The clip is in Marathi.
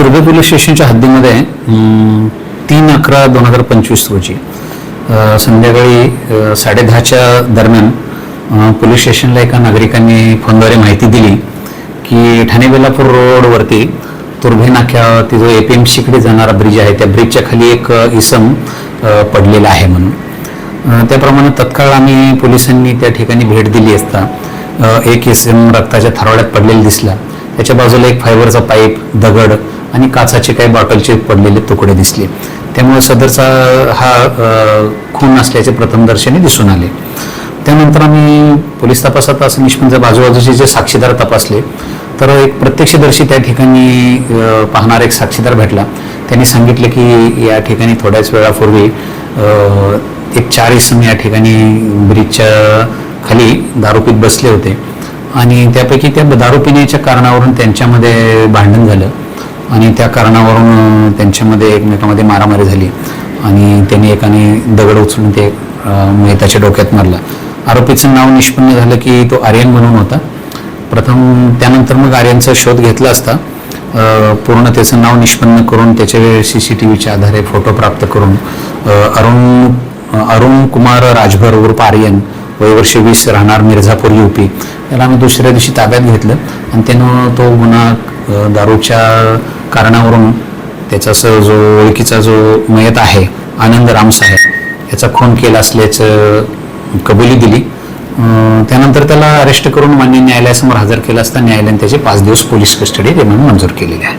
तुर्भे पोलीस स्टेशनच्या हद्दीमध्ये 3/11/2025 रोजी संध्याकाळी 10:30च्या दरम्यान पोलीस स्टेशनला एका नागरिकांनी फोनद्वारे माहिती दिली की ठाणे बेलापूर रोडवरती तुर्भे नाक्यावरती जो APMCकडे जाणारा ब्रिज आहे त्या ब्रिजच्या खाली एक इसम पडलेला आहे म्हणून त्याप्रमाणे तत्काळ आम्ही पोलिसांनी त्या ठिकाणी भेट दिली असता एक इसम रक्ताच्या थारोळ्यात पडलेला दिसला. त्याच्या बाजूला एक फायबरचा पाईप, दगड आणि काचाचे काही बॉटलचे पडलेले तुकडे दिसले. त्यामुळे सदरचा हा खून असल्याचे प्रथमदर्शनी दिसून आले. त्यानंतर आम्ही पोलीस तपासात असं निष्पन्न बाजूबाजूचे जे साक्षीदार तपासले तर एक प्रत्यक्षदर्शी त्या ठिकाणी पाहणार एक साक्षीदार भेटला. त्यांनी सांगितले की या ठिकाणी थोड्याच वेळापूर्वी एक 4 इसम या ठिकाणी ब्रिजच्या खाली दारू पीत बसले होते आणि त्यापैकी त्या दारू पिण्याच्या कारणावरून त्यांच्यामध्ये भांडण झालं आणि त्या कारणावरून त्यांच्यामध्ये एकमेकांमध्ये मारामारी झाली आणि त्यांनी एकाने दगड उचलून ते मेहताच्या डोक्यात मारला. आरोपीचं नाव निष्पन्न झालं की तो आर्यन म्हणून होता. प्रथम त्यानंतर मग आर्यनचा शोध घेतला असता पूर्ण त्याचं नाव निष्पन्न करून त्याच्या CCTVच्या आधारे फोटो प्राप्त करून अरुण कुमार राजभर उर्फ आर्यन वय वर्ष 20 राहणार मिर्झापूर UP याला आम्ही दुसऱ्या दिवशी ताब्यात घेतलं आणि त्यानं तो गुन्हा दारूच्या कारणावरून त्याचा जो ओळखीचा जो मयत आहे आनंद रामसाहेब याचा खून केला असल्याचं कबुली दिली. त्यानंतर त्याला अरेस्ट करून मान्य न्यायालयासमोर हजर केला असता न्यायालयाने त्याचे 5 दिवस पोलीस कस्टडी रिमांड मंजूर केलेले आहे.